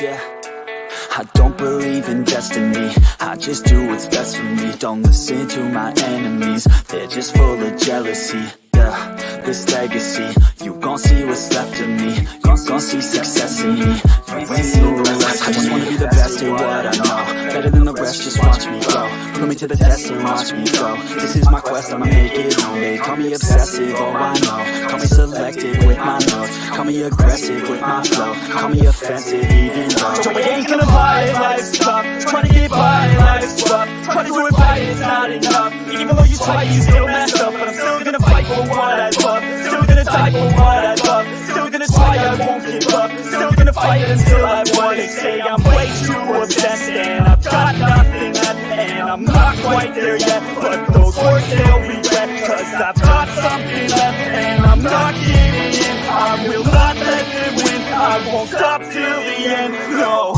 Yeah, I don't believe in destiny, I just do what's best for me. Don't listen to my enemies, they're just full of jealousy. Yeah, this legacy, you gon' see what's left of me. Gon' see success in me. You ain't seen the rest. I just wanna be the best at what I know. Better than the rest, just watch me grow. Put me to the test and watch me grow. This is my quest, I'ma make it known. They call me obsessive, oh I know. Call me selective with my notes. Call me aggressive with my flow. Call me offensive even though So we ain't gonna lie, life's tough. Trying to get by, life's rough. Trying to do it right, it's not enough. Even though you try, you still mess up. But I'm still gonna fight for what I love. Still gonna die for what I love. Still gonna try, I won't give up. Still gonna fight until I won. They say I'm way too obsessed and I've got nothing left. And I'm not quite there yet, but those words they'll regret. Cause I've got something left and I'm not giving in. I will not let them win. I won't stop till the end, no.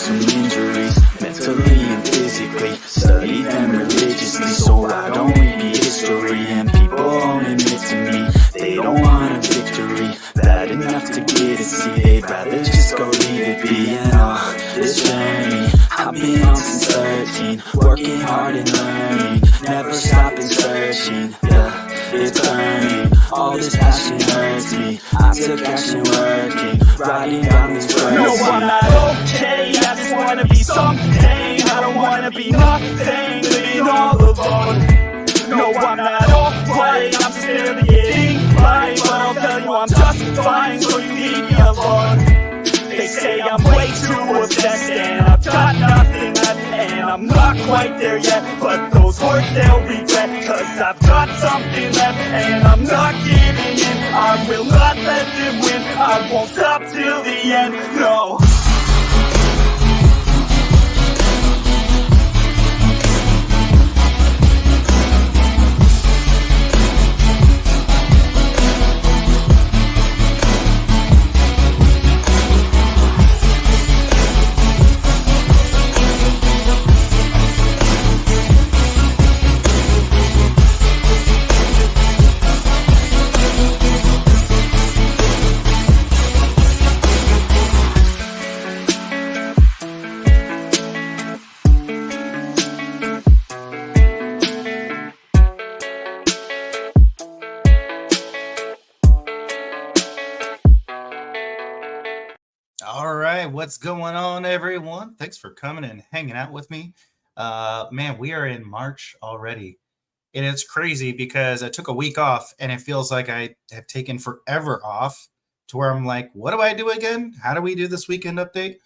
some injuries, mentally and physically. Study them religiously so I don't repeat history. And people won't admit to me they don't want a victory. Bad enough to get a C, they'd rather just go leave it be. And all this journey I've been on since 13, working hard and learning, never stopping searching. Yeah, it's burning, all this passion hurts me. I took action working, writing down this verse. No, I'm not okay, I just wanna be something. I don't wanna be nothing, living all alone. No, I'm not alright, I'm just barely getting by. But I'll tell you I'm just fine, so you leave me alone. They say I'm way too obsessed and I've got nothing left. And I'm not quite there yet, but those words they'll regret. Cause I've got something left and I'm not giving in. I will not let them win, I won't stop till the end, no. All right, what's going on, everyone? Thanks for coming and hanging out with me. Man, we are in March already, and it's crazy because I took a week off, and it feels like I have taken forever off to where I'm like, what do I do again? How do we do this weekend update?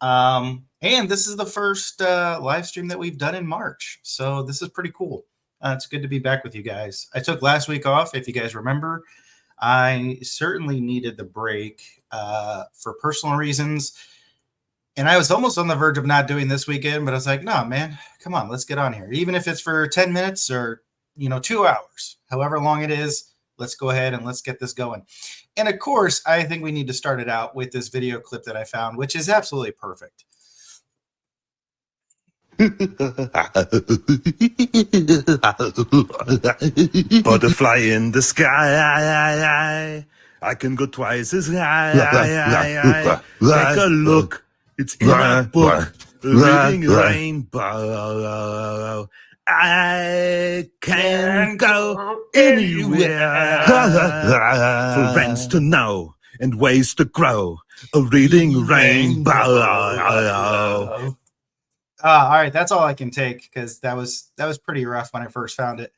And this is the first live stream that we've done in March, so this is pretty cool. It's good to be back with you guys. I took last week off, if you guys remember. I certainly needed the break for personal reasons. And I was almost on the verge of not doing this weekend, but I was like, no, man, come on, let's get on here. Even if it's for 10 minutes or, 2 hours, however long it is, let's go ahead and let's get this going. And of course, I think we need to start it out with this video clip that I found, which is absolutely perfect. Butterfly in the sky, I can go twice as high. Take a look, it's in my book, Reading Rainbow. I can go anywhere for friends to know and ways to grow. A reading rainbow. All right, that's all I can take because that was pretty rough when I first found it.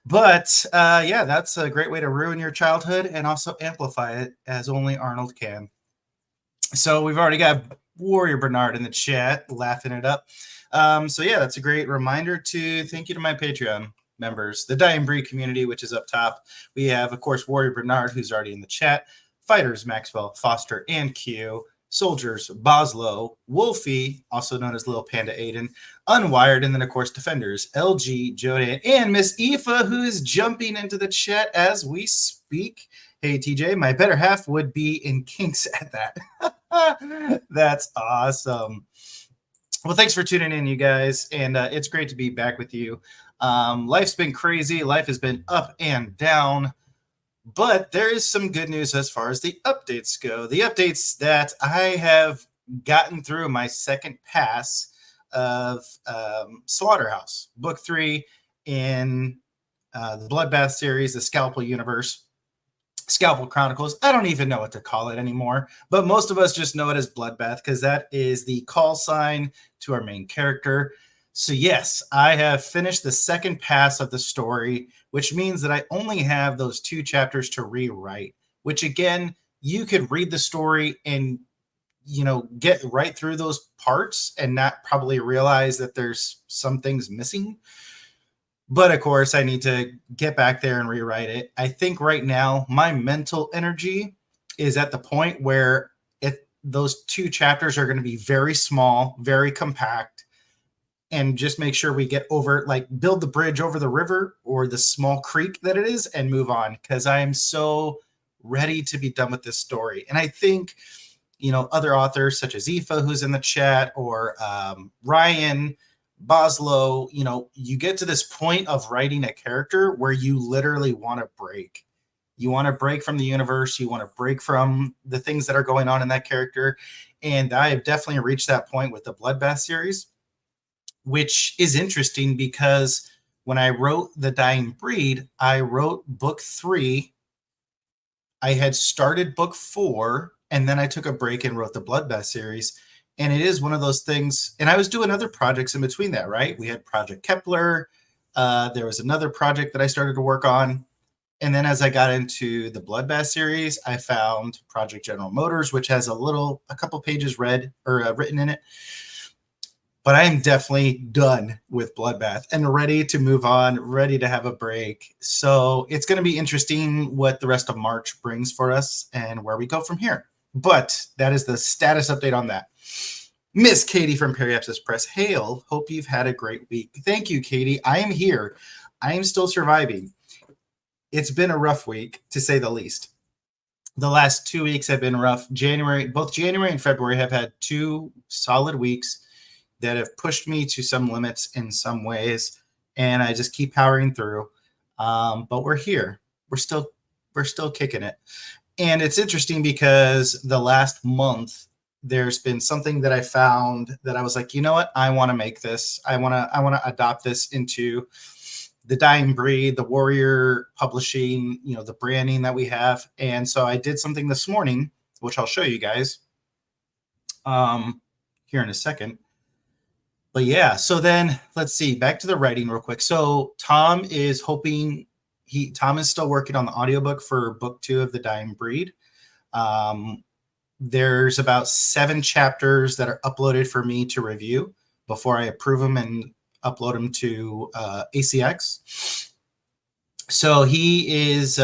But yeah, that's a great way to ruin your childhood and also amplify it as only Arnold can. So we've already got Warrior Bernard in the chat laughing it up. So yeah, that's a great reminder to thank you to my Patreon members, the Dying Breed community, which is up top. We have, of course, Warrior Bernard, who's already in the chat, Fighters, Maxwell, Foster, and Q. Soldiers, Boslow, Wolfie, also known as Little Panda Aiden, Unwired, and then, of course, Defenders, LG, Jodan, and Miss Aoife, who is jumping into the chat as we speak. Hey, TJ, my better half would be in kinks at that. That's awesome. Well, thanks for tuning in, you guys, and it's great to be back with you. Life's been crazy. Life has been up and down. But there is some good news as far as the updates go. The updates that I have gotten through my second pass of Slaughterhouse, Book 3 in the Bloodbath series, the Scalpel Universe, Scalpel Chronicles. I don't even know what to call it anymore, but most of us just know it as Bloodbath because that is the call sign to our main character. So yes, I have finished the second pass of the story, which means that I only have those 2 chapters to rewrite, which again, you could read the story and, get right through those parts and not probably realize that there's some things missing. But of course, I need to get back there and rewrite it. I think right now my mental energy is at the point where those 2 chapters are going to be very small, very compact, and just make sure we get over, build the bridge over the river or the small creek that it is and move on, because I am so ready to be done with this story. And I think, other authors such as Aoife, who's in the chat, or Ryan, Boslow, you get to this point of writing a character where you literally want to break. You want to break from the universe. You want to break from the things that are going on in that character. And I have definitely reached that point with the Bloodbath series, which is interesting because when I wrote The Dying Breed, I wrote book 3. I had started book 4, and then I took a break and wrote the Bloodbath series. And it is one of those things, and I was doing other projects in between that, right? We had Project Kepler. There was another project that I started to work on. And then as I got into the Bloodbath series, I found Project General Motors, which has a couple pages written in it. But I am definitely done with Bloodbath and ready to move on, ready to have a break. So it's going to be interesting what the rest of March brings for us and where we go from here. But that is the status update on that. Miss Katie from Periapsis Press, hail. Hope you've had a great week. Thank you, Katie. I am here. I am still surviving. It's been a rough week, to say the least. The last 2 weeks have been rough. Both January and February have had 2 solid weeks that have pushed me to some limits in some ways, and I just keep powering through. But we're here. We're still kicking it. And it's interesting because the last month there's been something that I found that I was like, you know what? I want to make this. I want to adopt this into the Dying Breed, the Warrior Publishing, the branding that we have. And so I did something this morning, which I'll show you guys here in a second. But yeah, so then let's see, back to the writing real quick. So Tom is still working on the audiobook for book 2 of The Dying Breed. There's about 7 chapters that are uploaded for me to review before I approve them and upload them to ACX. So he is,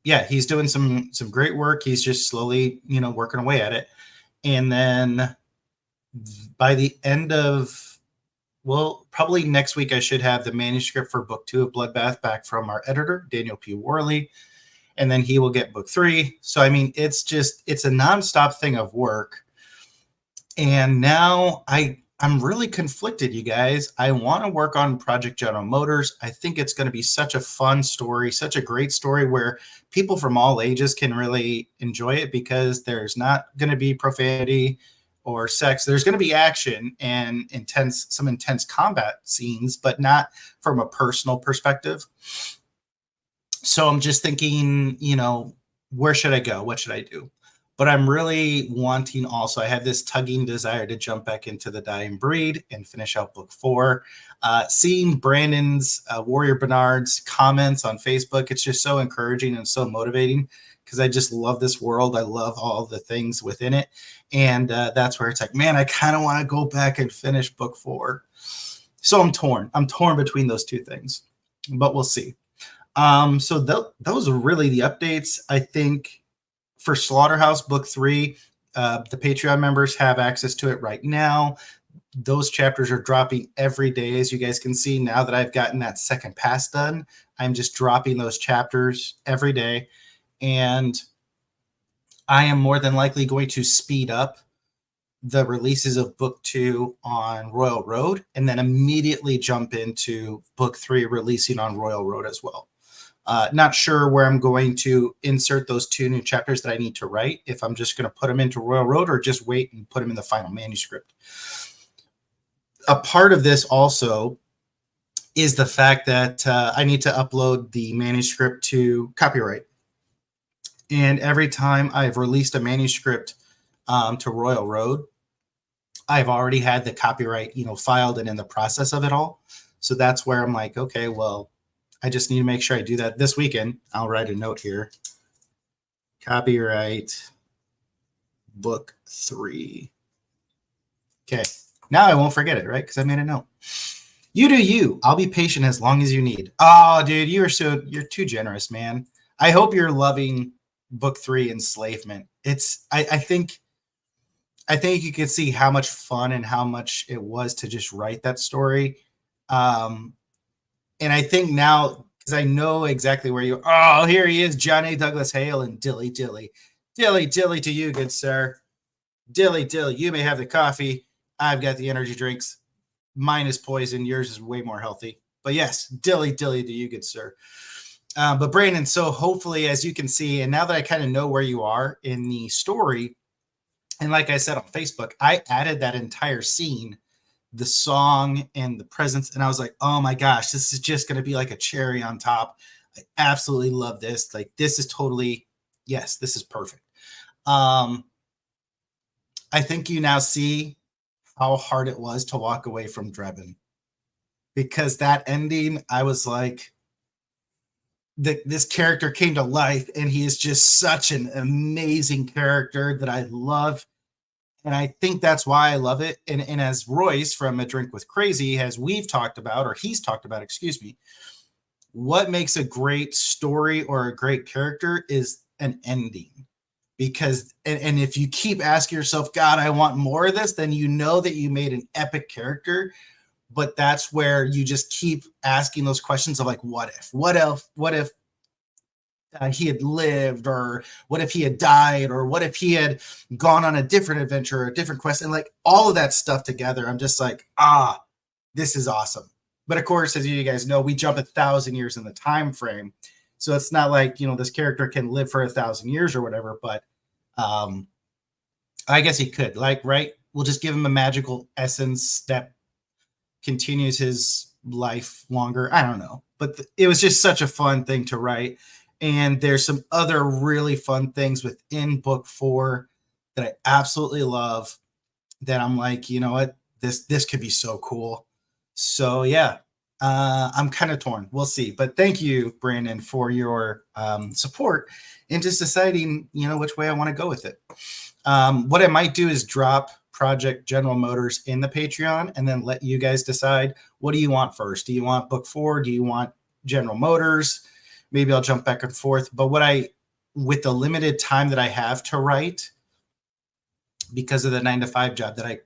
he's doing some great work. He's just slowly, working away at it. And then by the end of, probably next week, I should have the manuscript for book 2 of Bloodbath back from our editor, Daniel P. Worley. And then he will get book 3. So, I mean, it's a nonstop thing of work. And now I'm really conflicted, you guys. I want to work on Project General Motors. I think it's going to be such a fun story, such a great story where people from all ages can really enjoy it because there's not going to be profanity or sex. There's going to be action and some intense combat scenes, but not from a personal perspective. So I'm just thinking, where should I go? What should I do? But I'm really wanting also, I have this tugging desire to jump back into The Dying Breed and finish out book 4. Seeing Brandon's, Warrior Bernard's comments on Facebook, it's just so encouraging and so motivating because I just love this world. I love all the things within it. And that's where it's like, man, I kind of want to go back and finish book 4. So I'm torn. I'm torn between those 2 things, but we'll see. So those are really the updates. I think for Slaughterhouse Book 3, the Patreon members have access to it right now. Those chapters are dropping every day, as you guys can see. Now that I've gotten that second pass done, I'm just dropping those chapters every day. And I am more than likely going to speed up the releases of Book 2 on Royal Road and then immediately jump into Book 3 releasing on Royal Road as well. Not sure where I'm going to insert those 2 new chapters that I need to write, if I'm just going to put them into Royal Road or just wait and put them in the final manuscript. A part of this also is the fact that I need to upload the manuscript to copyright. And every time I've released a manuscript to Royal Road, I've already had the copyright, filed and in the process of it all. So that's where I'm like, okay, well, I just need to make sure I do that this weekend. I'll write a note here. Copyright Book 3. Okay. Now I won't forget it, right? Because I made a note. You do you. I'll be patient as long as you need. Oh, dude, you're too generous, man. I hope you're loving Book 3, Enslavement. I think you could see how much fun and how much it was to just write that story. And I think now, because I know exactly where you are. Oh, here he is, John A. Douglas Hale and Dilly Dilly. Dilly Dilly to you, good sir. Dilly Dilly, you may have the coffee. I've got the energy drinks. Mine is poison. Yours is way more healthy. But yes, Dilly Dilly to you, good sir. But Brandon, so hopefully, as you can see, and now that I kind of know where you are in the story, and like I said on Facebook, I added that entire scene, the song and the presence, and I was like, oh my gosh, this is just going to be like a cherry on top. I absolutely love this. Like, this is totally, yes, this is perfect. I think you now see how hard it was to walk away from Drebin, because that ending, I was like, this character came to life, and he is just such an amazing character that I love. And I think that's why I love it. And as Royce from A Drink with Crazy, he's talked about, excuse me, what makes a great story or a great character is an ending. Because, and if you keep asking yourself, God, I want more of this, then you know that you made an epic character. But that's where you just keep asking those questions of like, what if he had lived, or what if he had died, or what if he had gone on a different adventure, or a different quest, and like all of that stuff together. I'm just like, this is awesome. But of course, as you guys know, we jump 1,000 years in the time frame. So it's not like, this character can live for 1,000 years or whatever, but I guess he could, right? We'll just give him a magical essence that continues his life longer. I don't know, but it was just such a fun thing to write. And there's some other really fun things within Book 4 that I absolutely love, that I'm like, you know what, this could be so cool. So yeah, I'm kind of torn. We'll see. But thank you, Brandon, for your support in just deciding, which way I want to go with it. What I might do is drop Project General Motors in the Patreon and then let you guys decide, what do you want first? Do you want Book 4? Do you want General Motors? Maybe I'll jump back and forth. But with the limited time that I have to write, because of the 9-to-5 job that I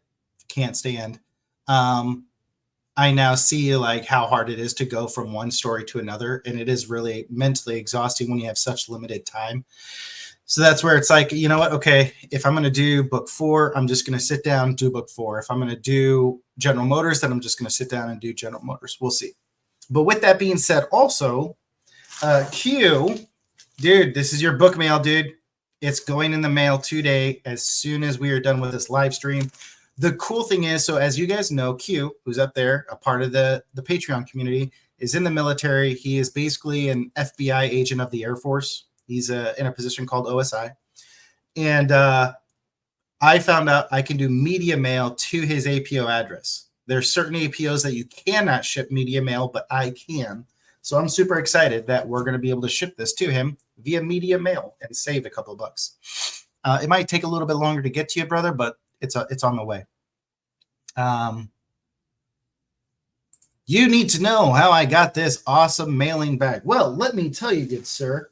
can't stand, I now see like how hard it is to go from one story to another. And it is really mentally exhausting when you have such limited time. So that's where it's like, you know what? Okay, if I'm going to do Book 4, I'm just going to sit down and do Book 4. If I'm going to do General Motors, then I'm just going to sit down and do General Motors. We'll see. But with that being said, also, Q, dude, this is your book mail, dude. It's going in the mail today as soon as we are done with this live stream. The cool thing is, so as you guys know, Q, who's up there, a part of the Patreon community, is in the military. He is basically an FBI agent of the Air Force. He's in a position called OSI. And I found out I can do media mail to his APO address. There's certain APOs that you cannot ship media mail, but I can. So I'm super excited that we're going to be able to ship this to him via media mail and save a couple of bucks. It might take a little bit longer to get to you, brother, but it's on the way. You need to know how I got this awesome mailing bag. Well, let me tell you, good sir.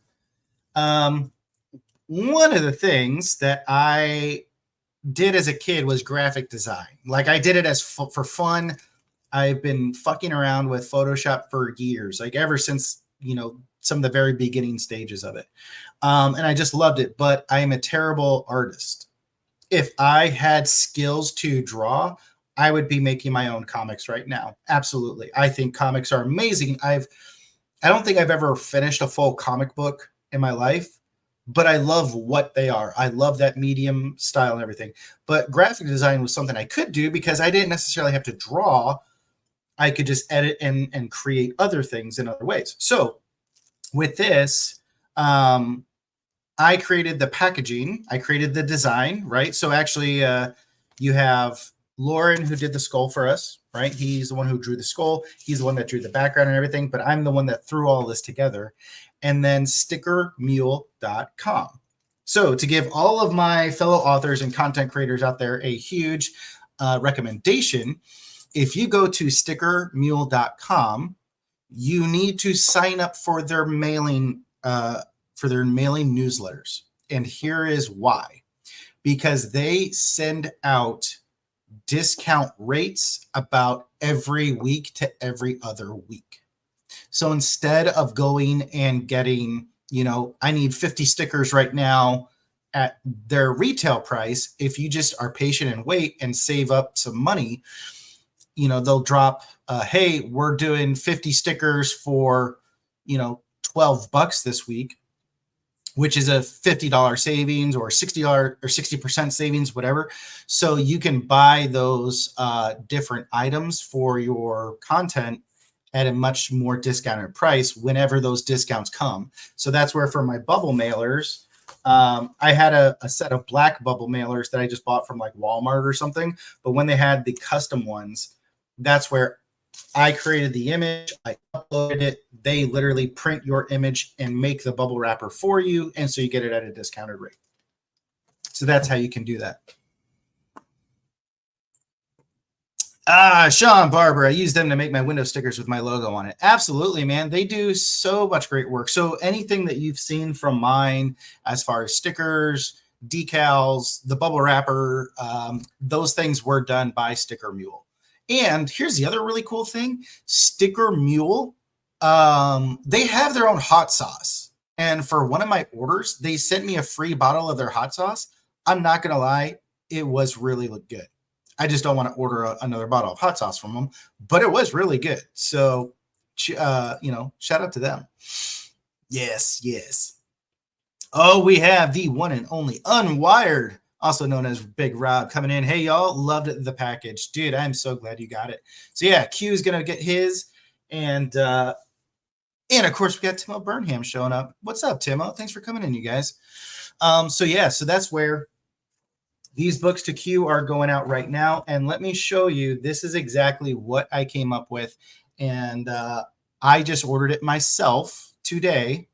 one of the things that I did as a kid was graphic design. Like I did it as for fun. I've been fucking around with Photoshop for years, like ever since, some of the very beginning stages of it. And I just loved it, but I am a terrible artist. If I had skills to draw, I would be making my own comics right now. Absolutely. I think comics are amazing. I don't think I've ever finished a full comic book in my life, but I love what they are. I love that medium style and everything. But graphic design was something I could do because I didn't necessarily have to draw. I could just edit and create other things in other ways. So with this, I created the packaging. I created the design, right? So actually, you have Lauren who did the skull for us, right? He's the one who drew the skull. He's the one that drew the background and everything, but I'm the one that threw all this together. And then stickermule.com. So to give all of my fellow authors and content creators out there a huge recommendation, if you go to stickermule.com, you need to sign up for their mailing newsletters. And here is why. Because they send out discount rates about every week to every other week. So instead of going and getting, I need 50 stickers right now at their retail price, if you just are patient and wait and save up some money, they'll drop, hey, we're doing 50 stickers for, $12 this week, which is a $50 savings or $60 or 60% savings, whatever. So you can buy those different items for your content at a much more discounted price whenever those discounts come. So that's where for my bubble mailers, I had a set of black bubble mailers that I just bought from like Walmart or something. But when they had the custom ones, that's where I created the image, I uploaded it. They literally print your image and make the bubble wrapper for you. And so you get it at a discounted rate. So that's how you can do that. Sean Barber, I use them to make my window stickers with my logo on it. Absolutely, man. They do so much great work. So anything that you've seen from mine as far as stickers, decals, the bubble wrapper, those things were done by Sticker Mule. And here's the other really cool thing. Sticker Mule, they have their own hot sauce. And for one of my orders, they sent me a free bottle of their hot sauce. I'm not going to lie. It was really good. I just don't want to order another bottle of hot sauce from them, but it was really good. So, shout out to them. Yes. Oh, we have the one and only Unwired, also known as Big Rob, coming in. Hey, y'all, loved the package. Dude, I'm so glad you got it. So, yeah, Q is going to get his. And of course, we got Timo Burnham showing up. What's up, Timo? Thanks for coming in, you guys. So that's where these books to Q are going out right now. And let me show you, this is exactly what I came up with. And I just ordered it myself today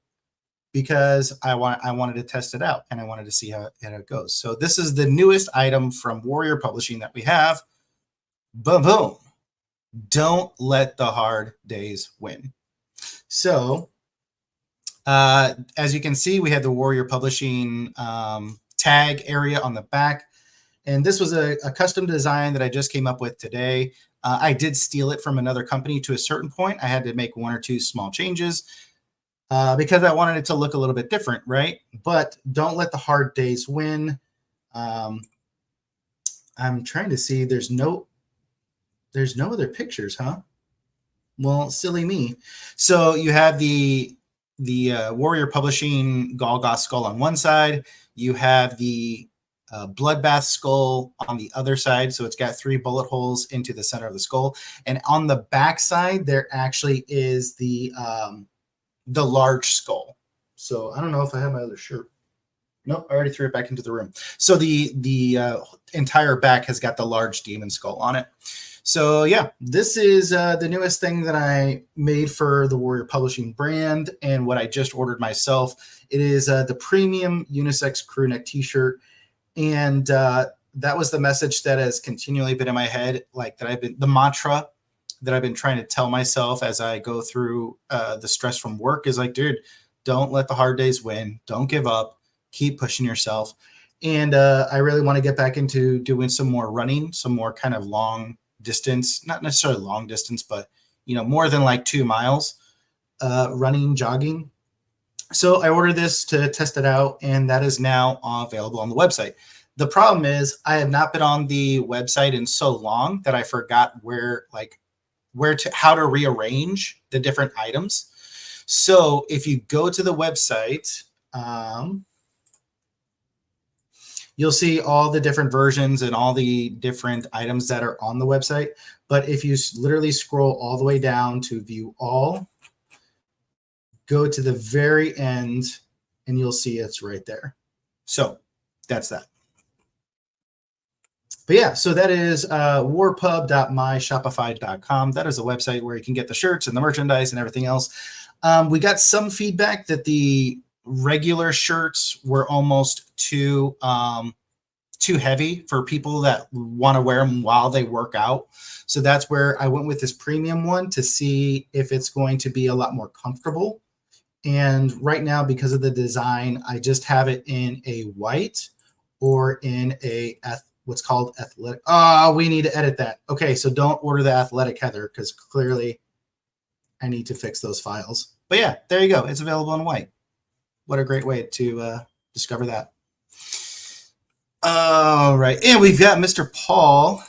because I wanted to test it out and I wanted to see how it goes. So this is the newest item from Warrior Publishing that we have. Boom, boom. Don't let the hard days win. So as you can see, we have the Warrior Publishing tag area on the back. And this was a custom design that I just came up with today. I did steal it from another company to a certain point. I had to make one or two small changes because I wanted it to look a little bit different, right? But don't let the hard days win. I'm trying to see. There's no other pictures, huh? Well, silly me. So you have the Warrior Publishing Golgoth skull on one side. You have the Bloodbath skull on the other side. So it's got 3 bullet holes into the center of the skull. And on the back side, there actually is the large skull. So I don't know if I have my other shirt. Nope, I already threw it back into the room. So the entire back has got the large demon skull on it. So yeah, this is the newest thing that I made for the Warrior Publishing brand and what I just ordered myself. It is the premium unisex crew neck t-shirt. And that was the message that has continually been in my head, like the mantra that I've been trying to tell myself as I go through the stress from work is like, dude, don't let the hard days win. Don't give up. keep pushing yourself. And I really want to get back into doing some more running, some more kind of long distance, not necessarily long distance, but, more than like 2 miles running, jogging. So I ordered this to test it out, and that is now available on the website. The problem is I have not been on the website in so long that I forgot how to rearrange the different items. So if you go to the website, you'll see all the different versions and all the different items that are on the website. But if you literally scroll all the way down to view all, go to the very end, and you'll see it's right there. So that's that. But yeah, so that is warpub.myshopify.com. That is a website where you can get the shirts and the merchandise and everything else. We got some feedback that the regular shirts were almost too heavy for people that want to wear them while they work out. So that's where I went with this premium one to see if it's going to be a lot more comfortable. And right now, because of the design, I just have it in a white or in a what's called athletic. Oh, we need to edit that. Okay, so don't order the athletic Heather, because clearly I need to fix those files. But yeah, there you go. It's available in white. What a great way to discover that. All right, and we've got Mr. Paul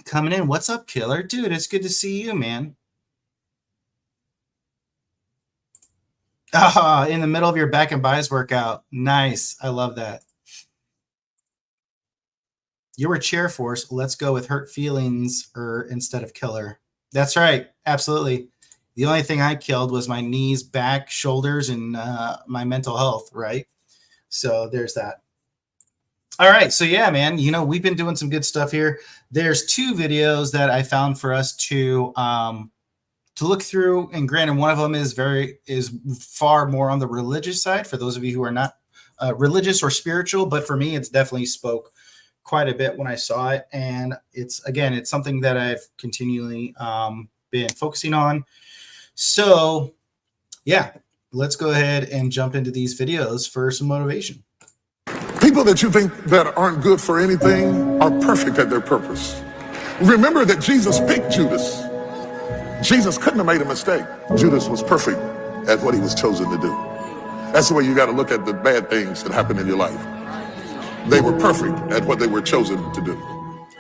coming in. What's up, Killer? Dude, it's good to see you, man. In the middle of your back and buys workout. Nice. I love that. You were chair force. Let's go with hurt feelings instead of killer. That's right. Absolutely. The only thing I killed was my knees, back, shoulders, and my mental health, right? So there's that. All right. So yeah, man, we've been doing some good stuff here. There's 2 videos that I found for us to look through. And granted, one of them is far more on the religious side for those of you who are not religious or spiritual. But for me, it's definitely spoke quite a bit when I saw it. And it's something that I've continually been focusing on. So yeah, let's go ahead and jump into these videos for some motivation. People that you think that aren't good for anything are perfect at their purpose. Remember that Jesus picked Judas. Jesus couldn't have made a mistake. Judas was perfect at what he was chosen to do. That's the way you got to look at the bad things that happen in your life. They were perfect at what they were chosen to do.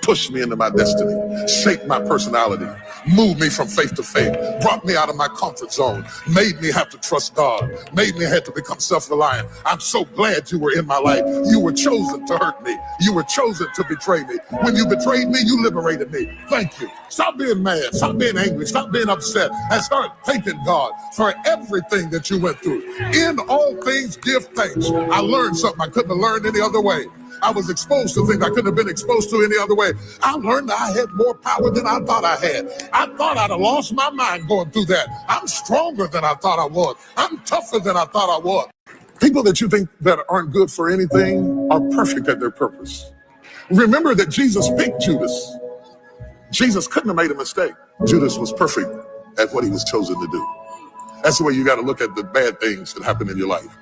Pushed me into my destiny, shaped my personality, moved me from faith to faith, brought me out of my comfort zone, made me have to trust God, made me have to become self-reliant. I'm so glad you were in my life. You were chosen to hurt me. You were chosen to betray me. When you betrayed me, you liberated me. Thank you. Stop being mad. Stop being angry. Stop being upset. And start thanking God for everything that you went through. In all things, give thanks. I learned something I couldn't have learned any other way. I was exposed to things I couldn't have been exposed to any other way. I learned that I had more power than I thought I had. I thought I'd have lost my mind going through that. I'm stronger than I thought I was. I'm tougher than I thought I was. People that you think that aren't good for anything are perfect at their purpose. Remember that Jesus picked Judas. Jesus couldn't have made a mistake. Judas was perfect at what he was chosen to do. That's the way you got to look at the bad things that happen in your life.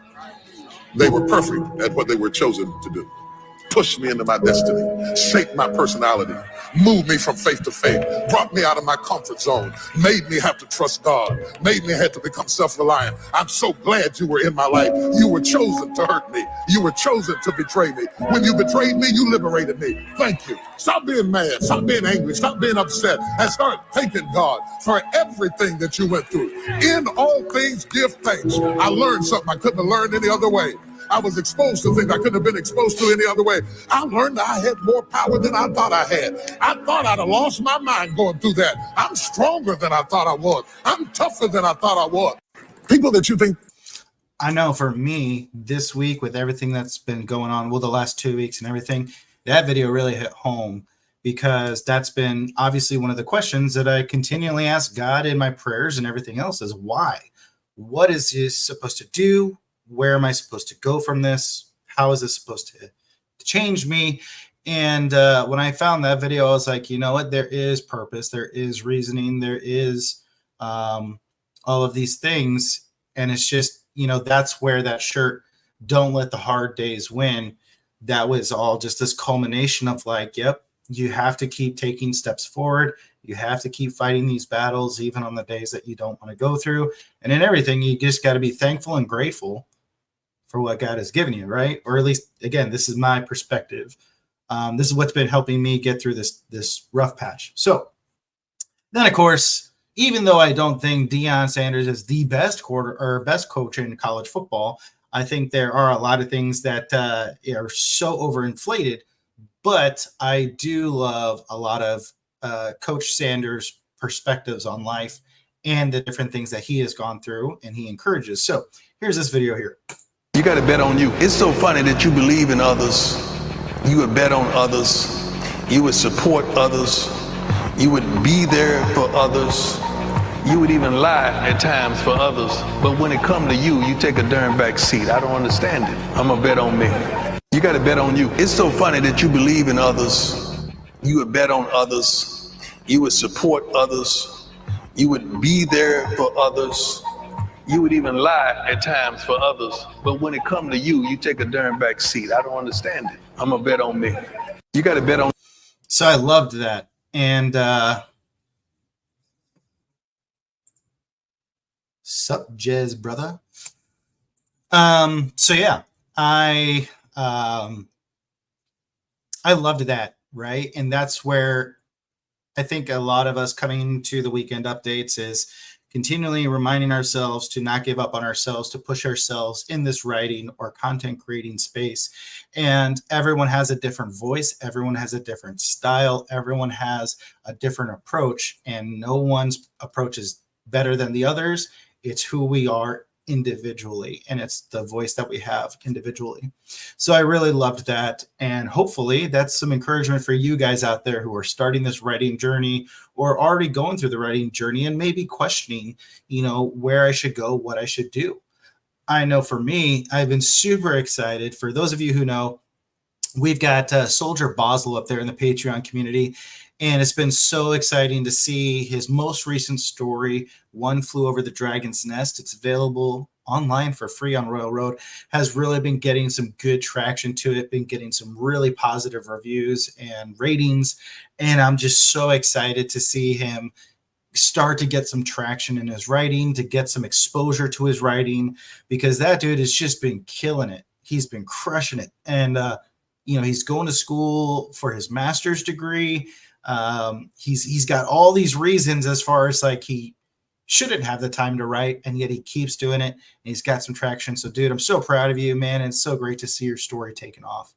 They were perfect at what they were chosen to do. Pushed me into my destiny, shaped my personality, moved me from faith to faith, brought me out of my comfort zone, made me have to trust God, made me have to become self-reliant. I'm so glad you were in my life. You were chosen to hurt me. You were chosen to betray me. When you betrayed me, you liberated me. Thank you. Stop being mad. Stop being angry. Stop being upset. And start thanking God for everything that you went through. In all things, give thanks. I learned something I couldn't have learned any other way. I was exposed to things I couldn't have been exposed to any other way. I learned that I had more power than I thought I had. I thought I'd have lost my mind going through that. I'm stronger than I thought I was. I'm tougher than I thought I was. People that you think. I know for me, this week with everything that's been going on, the last 2 weeks and everything, that video really hit home because that's been obviously one of the questions that I continually ask God in my prayers and everything else is why? What is this supposed to do? Where am I supposed to go from this? How is this supposed to change me? And when I found that video, I was like, you know what? There is purpose. There is reasoning. There is all of these things. And it's just, that's where that shirt, "Don't let the hard days win," that was all just this culmination of like, yep, you have to keep taking steps forward. You have to keep fighting these battles, even on the days that you don't want to go through. And in everything, you just got to be thankful and grateful for what God has given you, right? Or at least, again, this is my perspective. This is what's been helping me get through this rough patch. So then, of course, even though I don't think Deion Sanders is the best best coach in college football, I think there are a lot of things that are so overinflated. But I do love a lot of Coach Sanders' perspectives on life and the different things that he has gone through and he encourages. So here's this video here. You got to bet on you. It's so funny that you believe in others. You would bet on others. You would support others. You would be there for others. You would even lie at times for others. But when it comes to you, you take a darn back seat. I don't understand it. I'm going to bet on me. You got to bet on you. It's so funny that you believe in others. You would bet on others. You would support others. You would be there for others. You would even lie at times for others. But when it comes to you, you take a darn back seat. I don't understand it. I'm going to bet on me. You got to bet on. So I loved that. And sup, Jez, brother. So yeah, I loved that, right? And that's where I think a lot of us coming to the weekend updates is continually reminding ourselves to not give up on ourselves, to push ourselves in this writing or content creating space. And everyone has a different voice. Everyone has a different style. Everyone has a different approach, and no one's approach is better than the others. It's who we are individually, and it's the voice that we have individually. So I really loved that, and hopefully that's some encouragement for you guys out there who are starting this writing journey or already going through the writing journey and maybe questioning, where I should go, what I should do. I know for me, I've been super excited. For those of you who know, we've got Soldier Boswell up there in the Patreon community. And it's been so exciting to see his most recent story, One Flew Over the Dragon's Nest. It's available online for free on Royal Road. Has really been getting some good traction to it, been getting some really positive reviews and ratings. And I'm just so excited to see him start to get some traction in his writing, to get some exposure to his writing, because that dude has just been killing it. He's been crushing it. And, he's going to school for his master's degree. He's got all these reasons as far as like he shouldn't have the time to write, and yet he keeps doing it, and he's got some traction. So dude, I'm so proud of you, man. And it's so great to see your story taken off.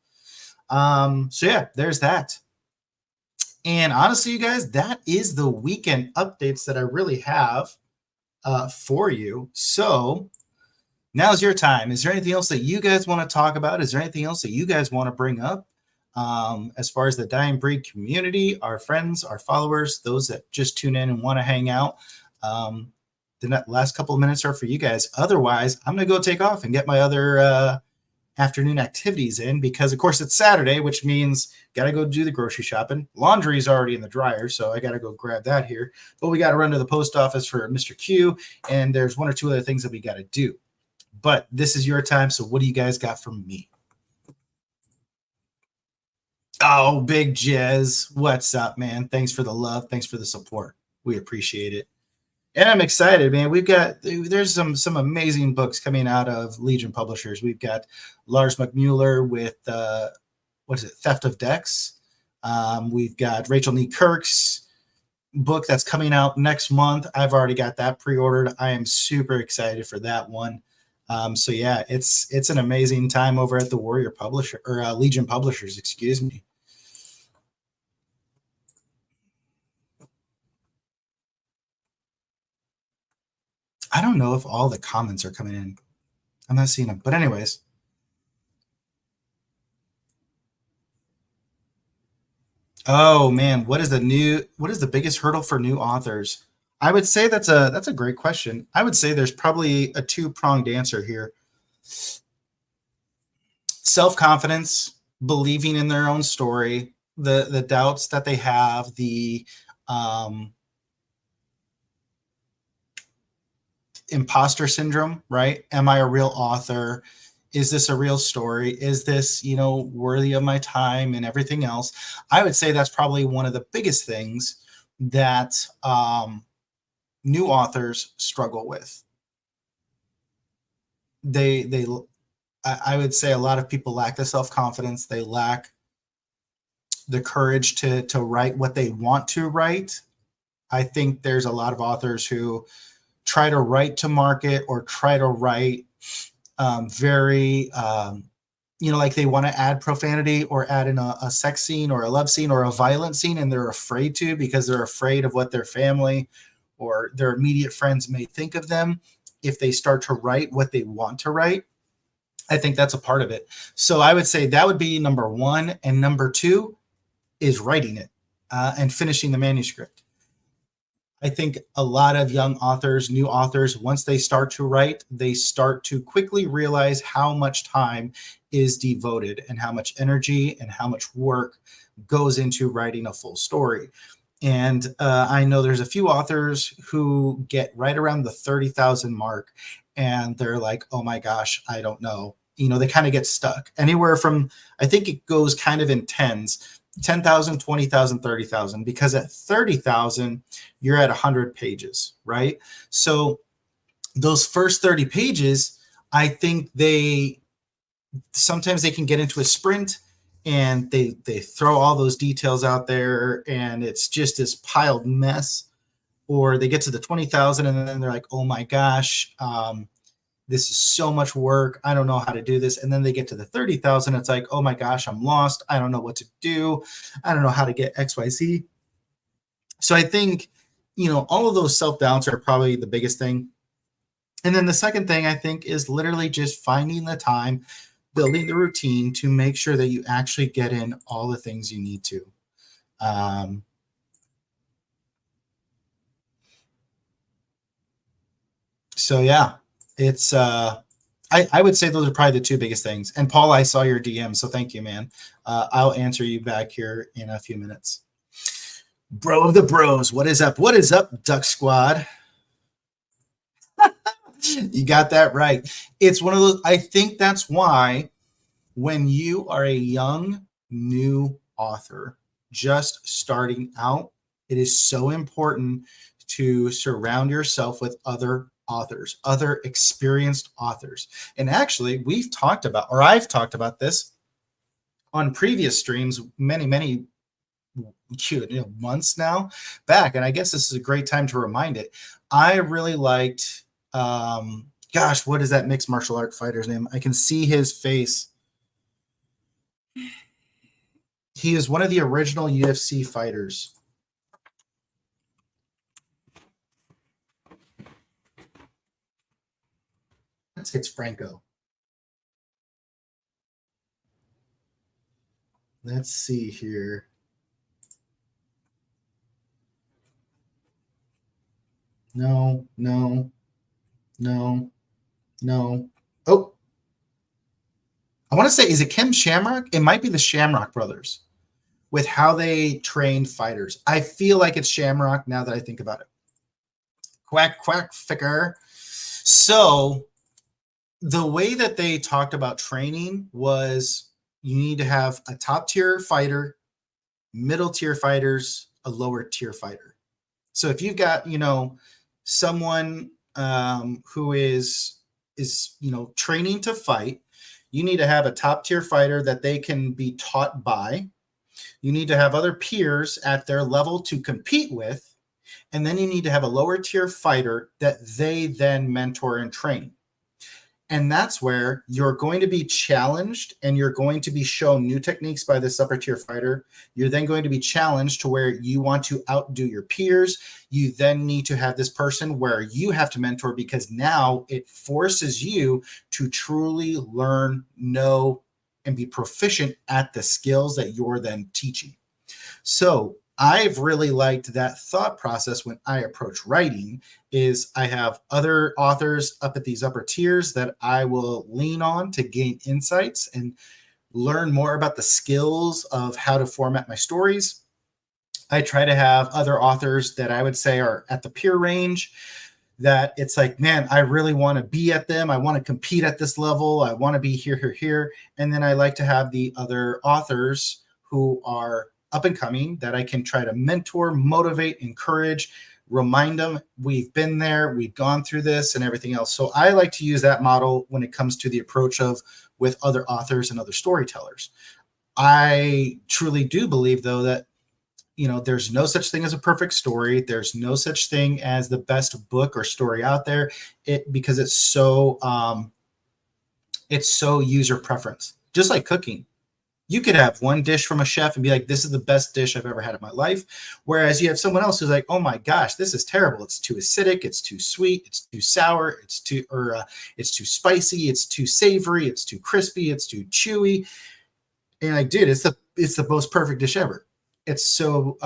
So yeah, there's that. And honestly, you guys, that is the weekend updates that I really have for you. So now's your time. Is there anything else that you guys want to talk about? Is there anything else that you guys want to bring up? As far as the Dying Breed community, our friends, our followers, those that just tune in and want to hang out, the last couple of minutes are for you guys. Otherwise, I'm going to go take off and get my other afternoon activities in, because of course it's Saturday, which means got to go do the grocery shopping. Laundry is already in the dryer, so I got to go grab that here. But we got to run to the post office for Mr. Q, and there's one or two other things that we got to do. But this is your time, so what do you guys got from me? Oh, Big Jez, what's up, man? Thanks for the love. Thanks for the support. We appreciate it. And I'm excited, man. There's some amazing books coming out of Legion Publishers. We've got Lars McMuller with, Theft of Decks. We've got Rachel Nee Kirk's book that's coming out next month. I've already got that pre-ordered. I am super excited for that one. So yeah, it's an amazing time over at the Warrior Publisher, or Legion Publishers, excuse me. I don't know if all the comments are coming in. I'm not seeing them. But anyways. Oh man, what is the biggest hurdle for new authors? I would say that's a great question. I would say there's probably a two-pronged answer here. Self-confidence, believing in their own story, the doubts that they have, imposter syndrome, right? Am I a real author? Is this a real story? Is this, worthy of my time and everything else? I would say that's probably one of the biggest things that new authors struggle with. I would say a lot of people lack the self-confidence. They lack the courage to write what they want to write. I think there's a lot of authors who try to write to market or try to write like they want to add profanity or add in a sex scene or a love scene or a violent scene, and they're afraid to because they're afraid of what their family or their immediate friends may think of them if they start to write what they want to write. I think that's a part of it. So I would say that would be number one. And number two is writing it and finishing the manuscript. I think a lot of young authors, new authors, once they start to write, they start to quickly realize how much time is devoted and how much energy and how much work goes into writing a full story. And I know there's a few authors who get right around the 30,000 mark and they're like, oh my gosh, I don't know. They kind of get stuck anywhere from, I think it goes kind of in tens, 10,000, 20,000, 30,000, because at 30,000, you're at 100 pages, right? So those first 30 pages, I think sometimes they can get into a sprint and they throw all those details out there and it's just this piled mess. Or they get to the 20,000 and then they're like, oh my gosh, this is so much work. I don't know how to do this. And then they get to the 30,000. It's like, oh my gosh, I'm lost. I don't know what to do. I don't know how to get XYZ. So I think, all of those self-doubts are probably the biggest thing. And then the second thing I think is literally just finding the time, building the routine to make sure that you actually get in all the things you need to. So yeah. It's I would say those are probably the two biggest things. And Paul, I saw your DM, so thank you, man. I'll answer you back here in a few minutes. Bro of the bros, what is up? What is up, Duck Squad? You got that right. It's one of those, I think that's why when you are a young, new author just starting out, it is so important to surround yourself with other authors, other experienced authors. And actually, I've talked about this on previous streams many months now back. And I guess this is a great time to remind it. I really liked, what is that mixed martial art fighter's name? I can see his face. He is one of the original UFC fighters. It's Franco. Let's see here. No. Oh. I want to say, is it Ken Shamrock? It might be the Shamrock brothers with how they train fighters. I feel like it's Shamrock now that I think about it. Quack, ficker. So the way that they talked about training was you need to have a top tier fighter, middle tier fighters, a lower tier fighter. So if you've got, someone who is training to fight, you need to have a top tier fighter that they can be taught by. You need to have other peers at their level to compete with. And then you need to have a lower tier fighter that they then mentor and train. And that's where you're going to be challenged and you're going to be shown new techniques by this upper tier fighter. You're then going to be challenged to where you want to outdo your peers. You then need to have this person where you have to mentor because now it forces you to truly learn, know, and be proficient at the skills that you're then teaching. So I've really liked that thought process when I approach writing is I have other authors up at these upper tiers that I will lean on to gain insights and learn more about the skills of how to format my stories. I try to have other authors that I would say are at the peer range that it's like, man, I really want to be at them. I want to compete at this level. I want to be here. And then I like to have the other authors who are up and coming that I can try to mentor, motivate, encourage, remind them we've been there, we've gone through this and everything else. So I like to use that model when it comes to the approach of with other authors and other storytellers. I truly do believe, though, that there's no such thing as a perfect story. There's no such thing as the best book or story out there. Because it's so user preference. Just like cooking, you could have one dish from a chef and be like, "This is the best dish I've ever had in my life," whereas you have someone else who's like, "Oh my gosh, this is terrible. It's too acidic. It's too sweet. It's too sour. It's too spicy. It's too savory. It's too crispy. It's too chewy." And like, dude, it's the most perfect dish ever. It's so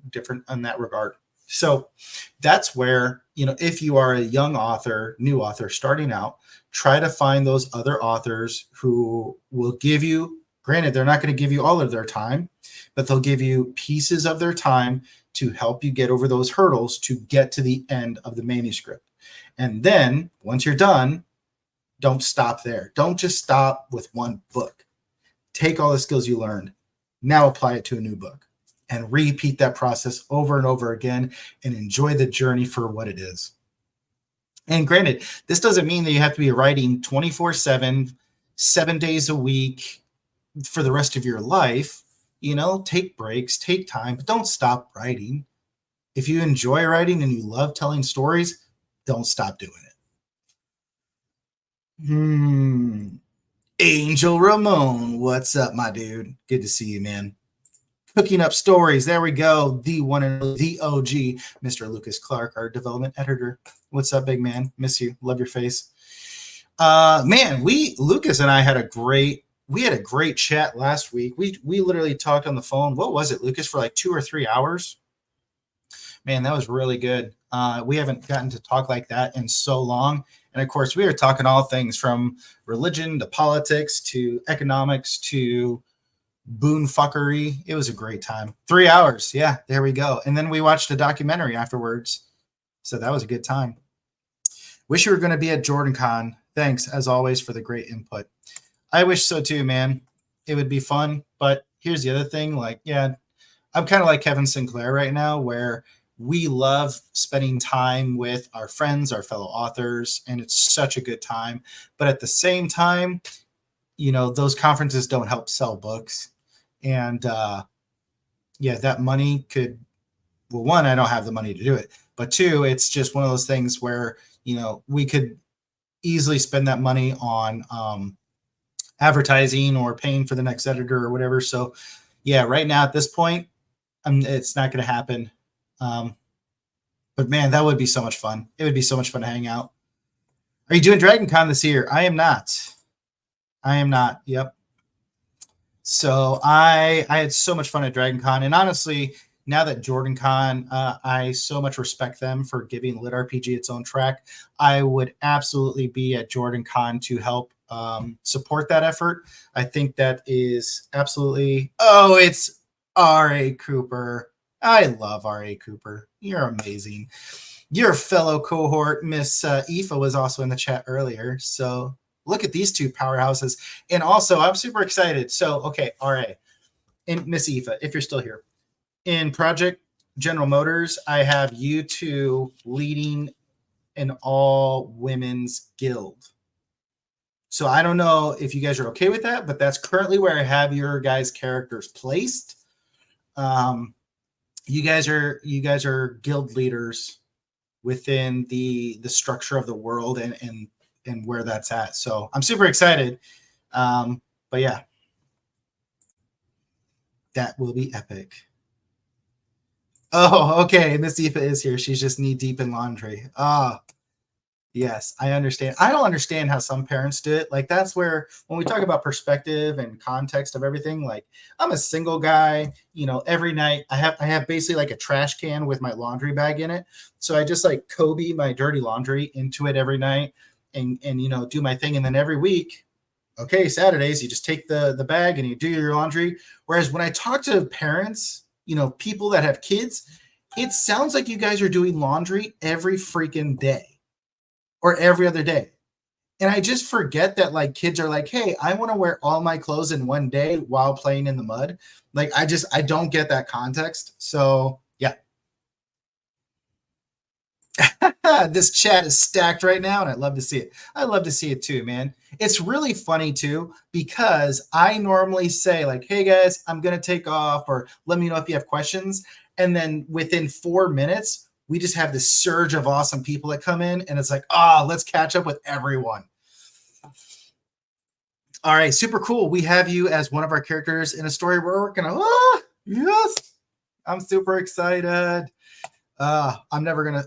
different in that regard. So that's where, if you are a young author, new author starting out, try to find those other authors who will give you, granted, they're not going to give you all of their time, but they'll give you pieces of their time to help you get over those hurdles to get to the end of the manuscript. And then once you're done, don't stop there. Don't just stop with one book. Take all the skills you learned, now apply it to a new book, and repeat that process over and over again and enjoy the journey for what it is. And granted, this doesn't mean that you have to be writing 24/7, 7 days a week for the rest of your life. Take breaks, take time, but don't stop writing. If you enjoy writing and you love telling stories, don't stop doing it. Angel Ramon, what's up, my dude? Good to see you, man. Cooking up stories. There we go. The one and the OG, Mr. Lucas Clark, our development editor. What's up, big man? Miss you. Love your face. Man, Lucas and I had a great chat last week. We literally talked on the phone. What was it, Lucas, for like 2 or 3 hours? Man, that was really good. We haven't gotten to talk like that in so long. And of course, we were talking all things from religion to politics to economics to boonfuckery. It was a great time. 3 hours. Yeah, there we go. And then we watched a documentary afterwards. So that was a good time. Wish you were going to be at JordanCon. Thanks, as always, for the great input. I wish so too, man. It would be fun. But here's the other thing. Like, yeah, I'm kind of like Kevin Sinclair right now, where we love spending time with our friends, our fellow authors, and it's such a good time. But at the same time, those conferences don't help sell books. And that money could, well, one, I don't have the money to do it. But two, it's just one of those things where, we could easily spend that money on advertising or paying for the next editor or whatever. So yeah, right now at this point, it's not going to happen. But man, that would be so much fun. It would be so much fun to hang out. Are you doing Dragon Con this year? I am not. Yep. So I had so much fun at Dragon Con, and honestly, now that JordanCon, I so much respect them for giving Lit RPG its own track. I would absolutely be at JordanCon to help support that effort. I think that is absolutely. Oh, it's R.A. Cooper. I love R.A. Cooper. You're amazing. Your fellow cohort, Miss Aoife, was also in the chat earlier. So look at these two powerhouses. And also, I'm super excited. So, okay, R.A. and Miss Aoife, if you're still here. In Project General Motors, I have you two leading an all-women's guild. So I don't know if you guys are okay with that, but that's currently where I have your guys' characters placed. You guys are guild leaders within the structure of the world and where that's at. So I'm super excited. But yeah, that will be epic. Oh, okay. Miss Aoife is here. She's just knee deep in laundry. Yes, I understand. I don't understand how some parents do it. Like, that's where, when we talk about perspective and context of everything, like, I'm a single guy, every night I have basically like a trash can with my laundry bag in it. So I just like Kobe my dirty laundry into it every night and do my thing. And then every week, okay, Saturdays, you just take the bag and you do your laundry. Whereas when I talk to parents, people that have kids, It sounds like you guys are doing laundry every freaking day or every other day. And I just forget that like kids are like, hey, I want to wear all my clothes in one day while playing in the mud. Like I don't get that context. So yeah. This chat is stacked right now, and I'd love to see it. I love to see it too, man. It's really funny too, because I normally say, like, hey guys, I'm gonna take off, or let me know if you have questions. And then within 4 minutes, we just have this surge of awesome people that come in, and it's like, let's catch up with everyone. All right, super cool. We have you as one of our characters in a story we're working on. Yes, I'm super excited. I'm never gonna.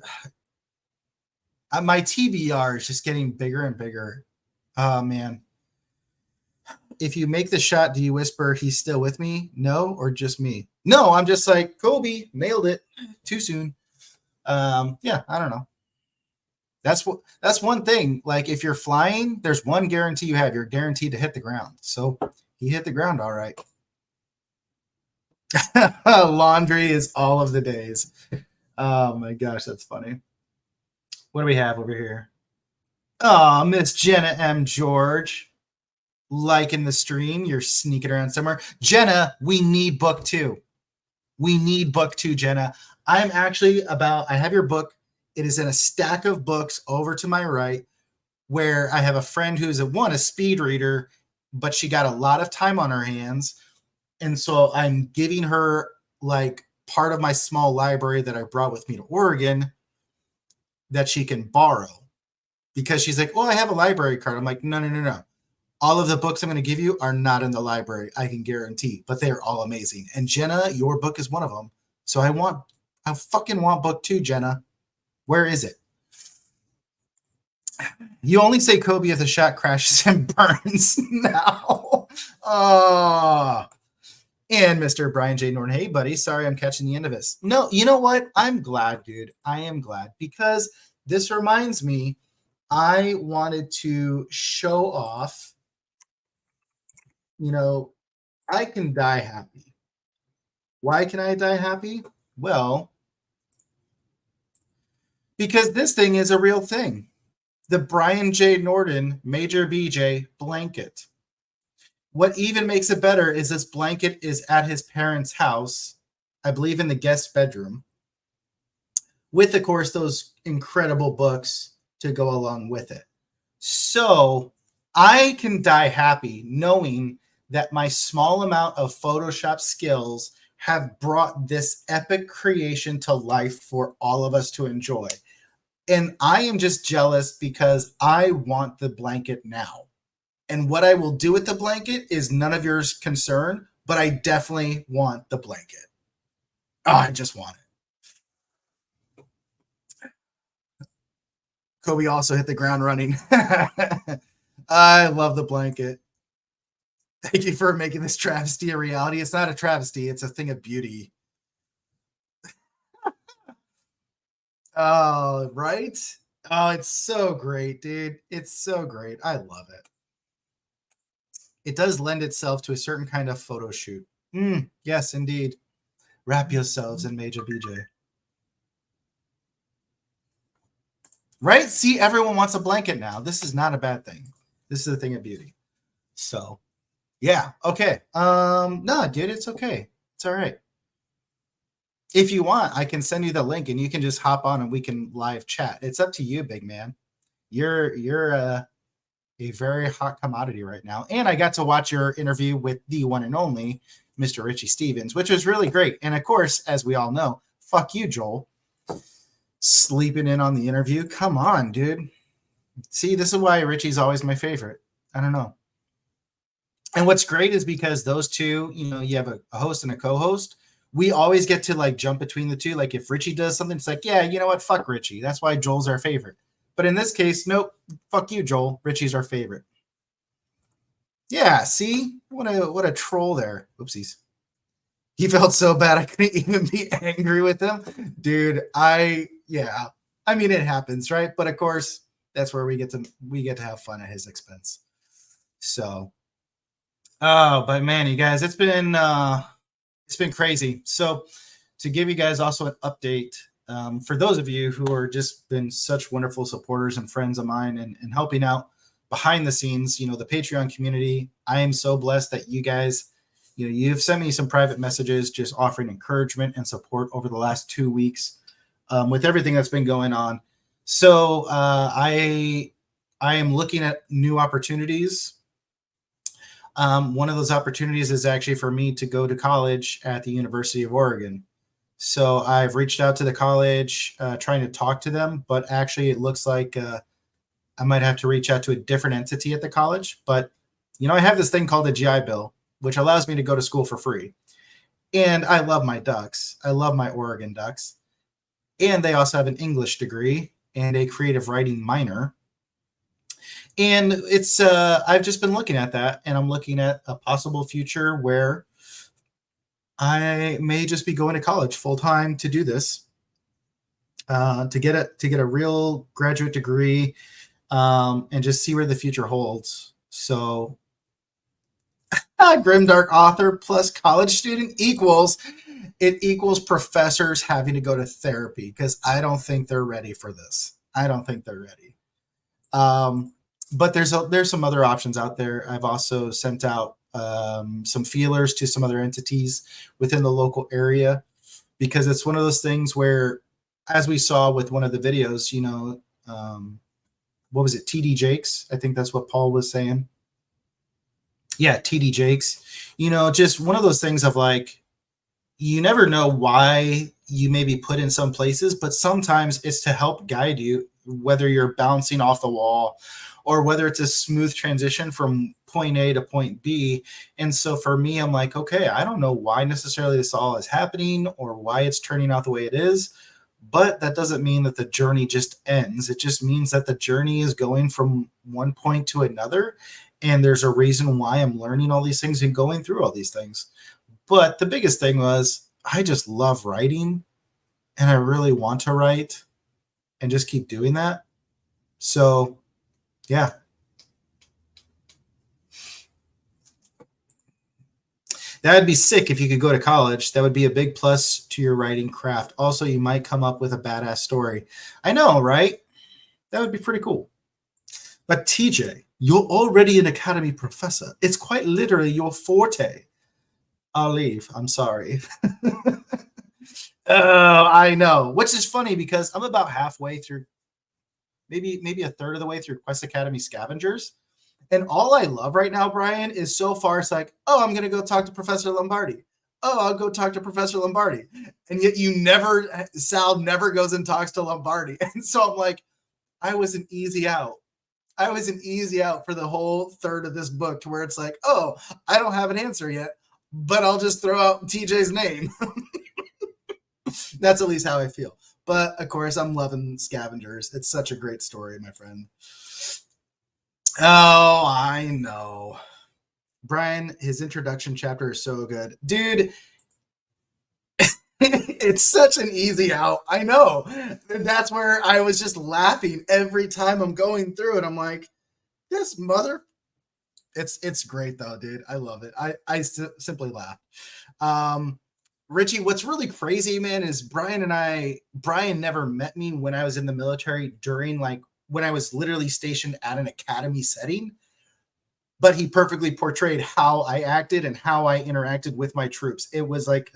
My TBR is just getting bigger and bigger. Oh, man. If you make the shot, do you whisper, he's still with me? No, or just me? No, I'm just like, Kobe, nailed it. Too soon. Yeah, I don't know. That's one thing. Like, if you're flying, there's one guarantee you have. You're guaranteed to hit the ground. So he hit the ground all right. Laundry is all of the days. Oh, my gosh, that's funny. What do we have over here? Oh, Miss Jenna M. George. Liking the stream. You're sneaking around somewhere. Jenna, we need book 2. We need book 2, Jenna. I have your book. It is in a stack of books over to my right, where I have a friend who's a speed reader, but she got a lot of time on her hands. And so I'm giving her like part of my small library that I brought with me to Oregon that she can borrow, because she's like, oh, I have a library card. I'm like, no. All of the books I'm going to give you are not in the library, I can guarantee, but they're all amazing. And Jenna, your book is one of them. So I fucking want book 2, Jenna. Where is it? You only say Kobe if the shot crashes and burns now. Oh. And Mr. Brian J. Norton, hey, buddy, sorry I'm catching the end of this. No, you know what? I'm glad, dude. I am glad, because this reminds me, I wanted to show off, I can die happy. Why can I die happy? Well, because this thing is a real thing. The Brian J. Norton Major BJ blanket. What even makes it better is this blanket is at his parents' house, I believe in the guest bedroom, with, of course, those incredible books to go along with it. So I can die happy knowing that my small amount of Photoshop skills have brought this epic creation to life for all of us to enjoy. And I am just jealous because I want the blanket now. And what I will do with the blanket is none of your concern, but I definitely want the blanket. Oh, I just want it. Kobe also hit the ground running. I love the blanket. Thank you for making this travesty a reality. It's not a travesty. It's a thing of beauty. Oh, right? Oh, it's so great, dude. It's so great. I love it. It does lend itself to a certain kind of photo shoot. Yes, indeed. Wrap yourselves in Major BJ. Right? See, everyone wants a blanket now. This is not a bad thing. This is a thing of beauty. So, yeah. Okay. No, dude, it's okay. It's all right. If you want, I can send you the link and you can just hop on and we can live chat. It's up to you, big man. You're a very hot commodity right now. And I got to watch your interview with the one and only Mr. Richie Stevens, which was really great. And of course, as we all know, fuck you, Joel. Sleeping in on the interview. Come on, dude. See, this is why Richie's always my favorite. I don't know. And what's great is because those two, you have a host and a co-host. We always get to like jump between the two. Like if Richie does something, it's like, yeah, you know what? Fuck Richie. That's why Joel's our favorite. But in this case, nope. Fuck you, Joel. Richie's our favorite. Yeah, see? What a troll there. Oopsies. He felt so bad I couldn't even be angry with him. Dude, I mean, it happens, right? But of course, that's where we get to have fun at his expense. So, but man, you guys, it's been crazy. So to give you guys also an update for those of you who are just been such wonderful supporters and friends of mine and helping out behind the scenes, you know, the Patreon community. I am so blessed that you guys, you know, you've sent me some private messages just offering encouragement and support over the last 2 weeks with everything that's been going on. So I am looking at new opportunities. One of those opportunities is actually for me to go to college at the University of Oregon. So I've reached out to the college, trying to talk to them, but actually it looks like I might have to reach out to a different entity at the college. But, you know, I have this thing called the GI Bill, which allows me to go to school for free. And I love my Ducks. I love my Oregon Ducks. And they also have an English degree and a creative writing minor. And it's I've just been looking at that, and I'm looking at a possible future where I may just be going to college full time to do this, to get a real graduate degree, and just see where the future holds. So, grimdark author plus college student equals professors having to go to therapy, because I don't think they're ready for this. I don't think they're ready. But there's some other options out there. I've also sent out some feelers to some other entities within the local area, because it's one of those things where, as we saw with one of the videos, you know, what was it? TD Jakes. I think that's what Paul was saying. Yeah, TD Jakes. You know, just one of those things of like, you never know why you may be put in some places, but sometimes it's to help guide you, whether you're bouncing off the wall or whether it's a smooth transition from point A to point B. And so for me, I'm like, okay, I don't know why necessarily this all is happening or why it's turning out the way it is, but that doesn't mean that the journey just ends. It just means that the journey is going from one point to another. And there's a reason why I'm learning all these things and going through all these things. But the biggest thing was, I just love writing, and I really want to write and just keep doing that. So, yeah. That'd be sick if you could go to college. That would be a big plus to your writing craft. Also, you might come up with a badass story. I know, right? That would be pretty cool. But TJ, you're already an academy professor. It's quite literally your forte. I'll leave. I'm sorry. Oh, I know. Which is funny because I'm about halfway through, maybe a third of the way through Quest Academy Scavengers. And all I love right now, Brian, is so far it's like, oh, I'm going to go talk to Professor Lombardi. Oh, I'll go talk to Professor Lombardi. And yet Sal never goes and talks to Lombardi. And so I'm like, I was an easy out. I was an easy out for the whole third of this book, to where it's like, oh, I don't have an answer yet, but I'll just throw out TJ's name. That's at least how I feel. But of course, I'm loving Scavengers. It's such a great story, my friend. Oh, I know. Brian, his introduction chapter is so good. Dude, it's such an easy out. I know. That's where I was just laughing every time I'm going through it. I'm like, this mother. It's great though, dude. I love it. I simply laugh. Richie, what's really crazy, man, is Brian never met me when I was in the military during when I was literally stationed at an academy setting, but he perfectly portrayed how I acted and how I interacted with my troops. It was like,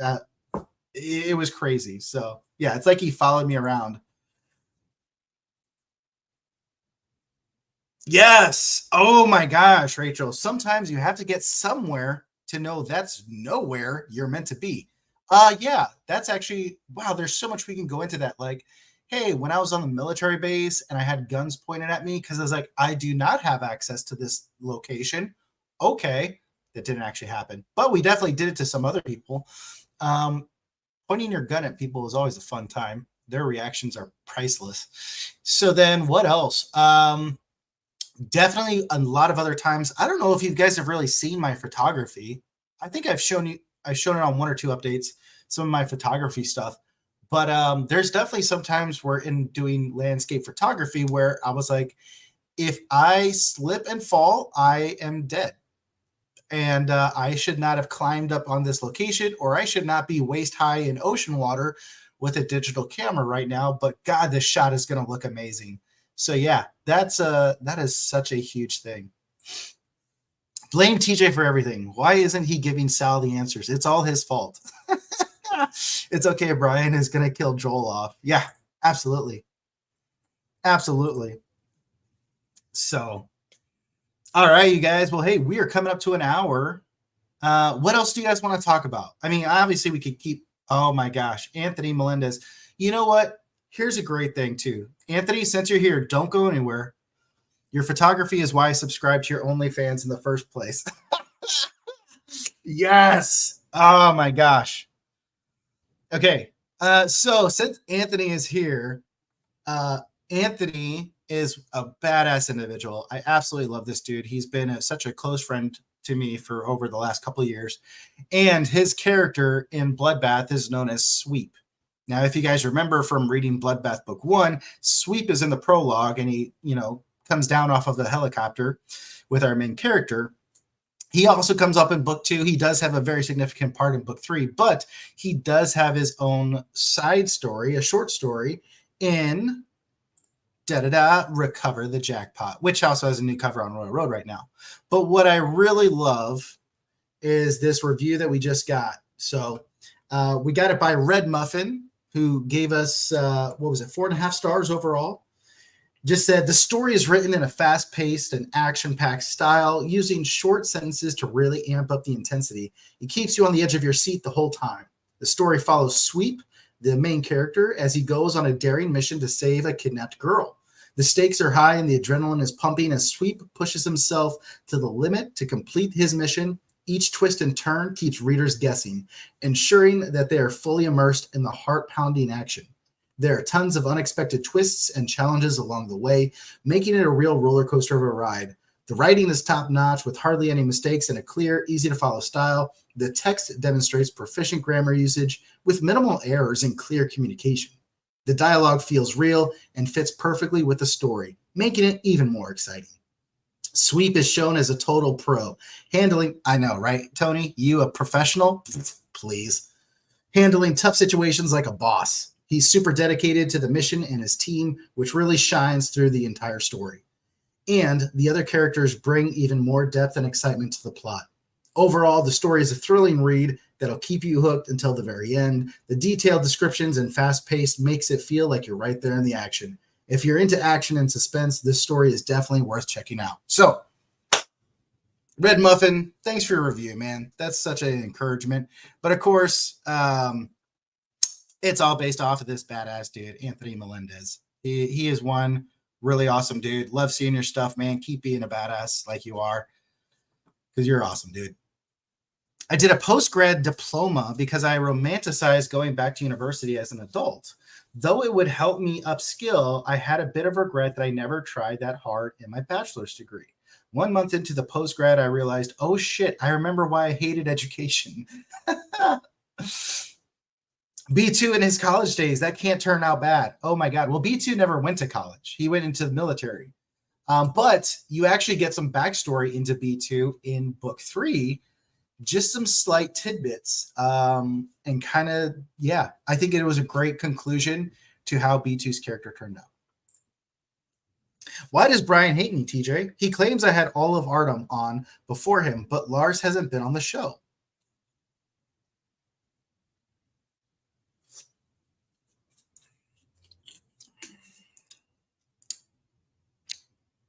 it was crazy. So yeah, it's like he followed me around. Yes. Oh my gosh, Rachel. Sometimes you have to get somewhere to know that's nowhere you're meant to be. Yeah, that's actually, wow, there's so much we can go into that. Like, hey, when I was on the military base and I had guns pointed at me because I was like, I do not have access to this location. Okay, that didn't actually happen. But we definitely did it to some other people. Pointing your gun at people is always a fun time. Their reactions are priceless. So then what else? Definitely a lot of other times. I don't know if you guys have really seen my photography. I think I've shown it on 1 or 2 updates, some of my photography stuff. But there's definitely some times where in doing landscape photography where I was like, if I slip and fall, I am dead. and I should not have climbed up on this location, or I should not be waist high in ocean water with a digital camera right now. But God, this shot is going to look amazing. So yeah, that is such a huge thing. Blame TJ for everything. Why isn't he giving Sal the answers? It's all his fault. It's okay. Brian is going to kill Joel off. Yeah, absolutely. Absolutely. So, all right, you guys. Well, hey, we are coming up to an hour. What else do you guys want to talk about? I mean, obviously we could keep, oh my gosh, Anthony Melendez. You know what? Here's a great thing too. Anthony, since you're here, don't go anywhere. Your photography is why I subscribed to your OnlyFans in the first place. Yes. Oh my gosh. Okay. So since Anthony is here, Anthony is a badass individual. I absolutely love this dude. He's been such a close friend to me for over the last couple of years. And his character in Bloodbath is known as Sweep. Now, if you guys remember from reading Bloodbath Book 1, Sweep is in the prologue, and he, comes down off of the helicopter with our main character. He also comes up in Book 2. He does have a very significant part in Book 3, but he does have his own side story, a short story in Recover the Jackpot, which also has a new cover on Royal Road right now. But what I really love is this review that we just got. So we got it by Red Muffin, who gave us, 4.5 stars overall. Just said, the story is written in a fast-paced and action-packed style, using short sentences to really amp up the intensity. It keeps you on the edge of your seat the whole time. The story follows Sweep, the main character, as he goes on a daring mission to save a kidnapped girl. The stakes are high and the adrenaline is pumping as Sweep pushes himself to the limit to complete his mission. Each twist and turn keeps readers guessing, ensuring that they are fully immersed in the heart-pounding action. There are tons of unexpected twists and challenges along the way, making it a real roller coaster of a ride. The writing is top-notch with hardly any mistakes and a clear, easy-to-follow style. The text demonstrates proficient grammar usage with minimal errors and clear communication. The dialogue feels real and fits perfectly with the story, making it even more exciting. Sweep is shown as a total pro, handling, I know, right, Tony? You a professional? Please. Handling tough situations like a boss. He's super dedicated to the mission and his team, which really shines through the entire story. And the other characters bring even more depth and excitement to the plot. Overall, the story is a thrilling read that'll keep you hooked until the very end. The detailed descriptions and fast-paced makes it feel like you're right there in the action. If you're into action and suspense, this story is definitely worth checking out. So, Red Muffin, thanks for your review, man. That's such an encouragement. But of course, it's all based off of this badass dude, Anthony Melendez. He is one really awesome dude. Love seeing your stuff, man. Keep being a badass like you are, because you're awesome, dude. I did a post-grad diploma because I romanticized going back to university as an adult. Though it would help me upskill, I had a bit of regret that I never tried that hard in my bachelor's degree. 1 month into the post-grad, I realized, oh shit, I remember why I hated education. B2 in his college days, that can't turn out bad. Oh my God. Well, B2 never went to college. He went into the military. But you actually get some backstory into B2 in book 3, just some slight tidbits. And kind of, yeah, I think it was a great conclusion to how B2's character turned out. Why does Brian hate me, TJ? He claims I had all of Artem on before him, but Lars hasn't been on the show.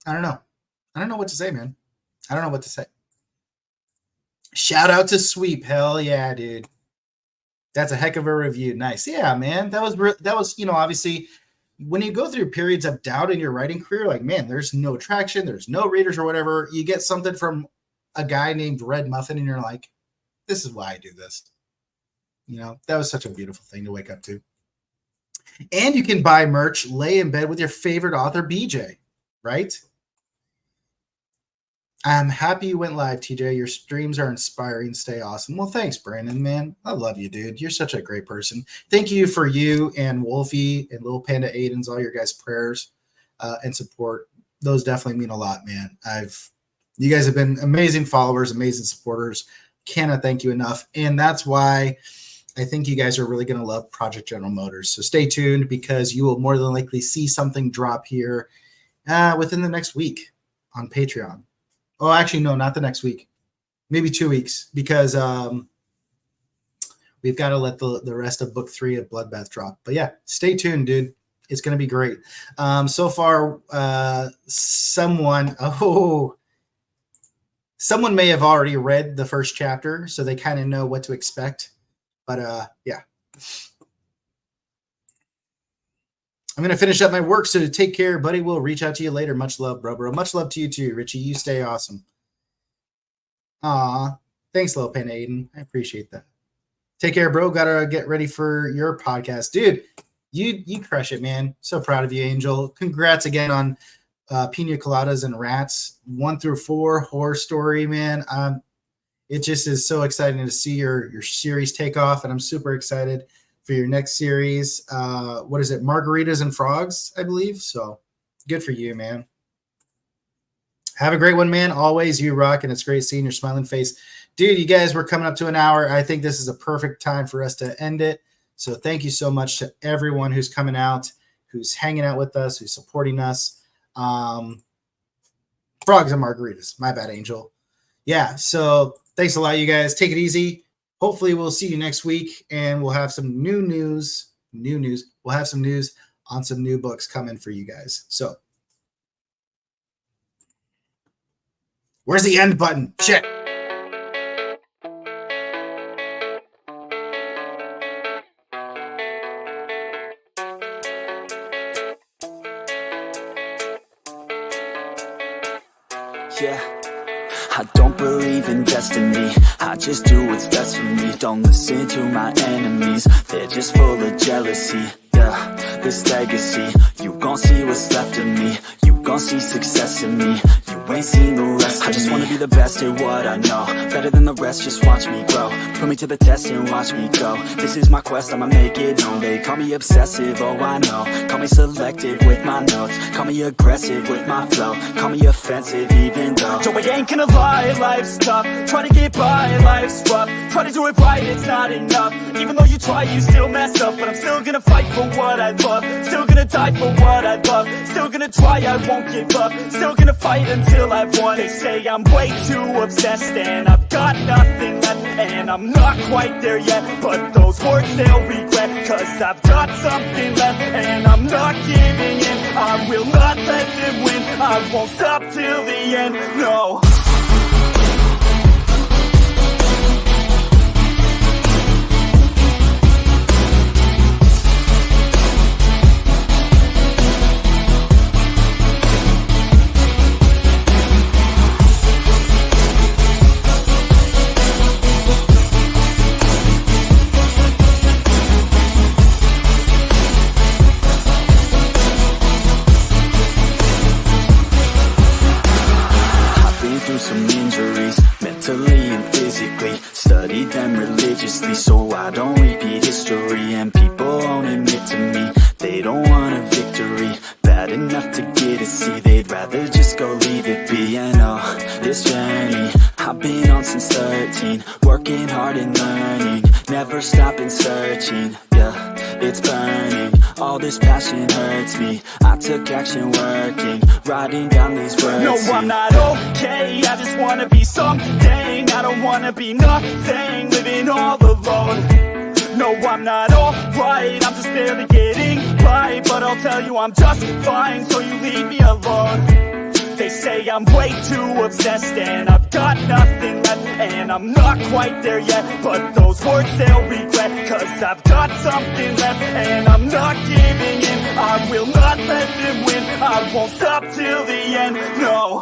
I don't know. I don't know what to say, man. I don't know what to say. Shout out to Sweep. Hell yeah, dude. That's a heck of a review. Nice. Yeah, man. That was, obviously when you go through periods of doubt in your writing career, like, man, there's no traction, there's no readers or whatever. You get something from a guy named Red Muffin and you're like, this is why I do this. That was such a beautiful thing to wake up to. And you can buy merch, lay in bed with your favorite author, BJ, right? I'm happy you went live, TJ. Your streams are inspiring. Stay awesome. Well, thanks, Brandon, man. I love you, dude. You're such a great person. Thank you for you and Wolfie and Little Panda Aiden's, all your guys' prayers and support. Those definitely mean a lot, man. I've You guys have been amazing followers, amazing supporters. Cannot thank you enough. And that's why I think you guys are really going to love Project General Motors. So stay tuned, because you will more than likely see something drop here within the next week on Patreon. Oh, actually, no, not the next week. Maybe 2 weeks, because we've got to let the rest of book 3 of Bloodbath drop. But yeah, stay tuned, dude. It's going to be great. So far, someone may have already read the first chapter, so they kind of know what to expect. But yeah. I'm going to finish up my work, so take care, buddy. We'll reach out to you later. Much love, bro. Much love to you too, Richie. You stay awesome. Aw, thanks, Lopan Aiden. I appreciate that. Take care, bro. Gotta get ready for your podcast. Dude, you crush it, man. So proud of you, Angel. Congrats again on Pina Coladas and Rats 1 through 4 horror story, man. It just is so exciting to see your series take off, and I'm super excited for your next series. What is it? Margaritas and Frogs, I believe. So good for you, man. Have a great one, man. Always, you rock, and it's great seeing your smiling face. Dude, you guys, we're coming up to an hour. I think this is a perfect time for us to end it. So thank you so much to everyone who's coming out, who's hanging out with us, who's supporting us. Frogs and Margaritas. My bad, Angel. Yeah, so thanks a lot, you guys. Take it easy. Hopefully we'll see you next week, and we'll have some new news. We'll have some news on some new books coming for you guys. So where's the end button? Shit. Yeah, I don't believe in destiny. I just do what's best for me. Don't listen to my enemies, they're just full of jealousy. Yeah, this legacy, you gon' see what's left of me. You gon' see success in me. You ain't seen the rest of me. I just wanna be the best at what I know, better than the rest, just watch me grow. Put me to the test and watch me go. This is my quest, I'ma make it known. They call me obsessive, oh I know. Call me selective with my notes. Call me aggressive with my flow. Call me offensive even though Joe, I ain't gonna lie, life's tough. Try to get by, life's rough. Try to do it right, it's not enough. Even though you try, you still mess up. But I'm still gonna fight for what I love. Still gonna die for what I love. Still gonna try, I won't give up. Still gonna fight until I've won. They say I'm way too obsessed and I've got nothing left, and I'm not quite there yet, but those words they'll regret, cause I've got something left and I'm not giving in. I will not let them win. I won't stop till the end, no. some injuries, mentally and physically. Studied them religiously so I don't repeat history. And people won't admit to me they don't want a victory bad enough to get a C. They'd rather just go leave it be. And oh, this journey I've been on since 13, working hard and learning, never stopping searching. Yeah, it's burning, all this passion hurts me. I took action working, writing down these words. No, I'm not okay, I just wanna be something. I don't wanna be nothing, living all alone. No, I'm not alright, I'm just barely getting by. But I'll tell you I'm just fine, so you leave me alone. They say I'm way too obsessed and I've got nothing left, and I'm not quite there yet, but those words they'll regret, cause I've got something left and I'm not giving in. I will not let them win, I won't stop till the end, no.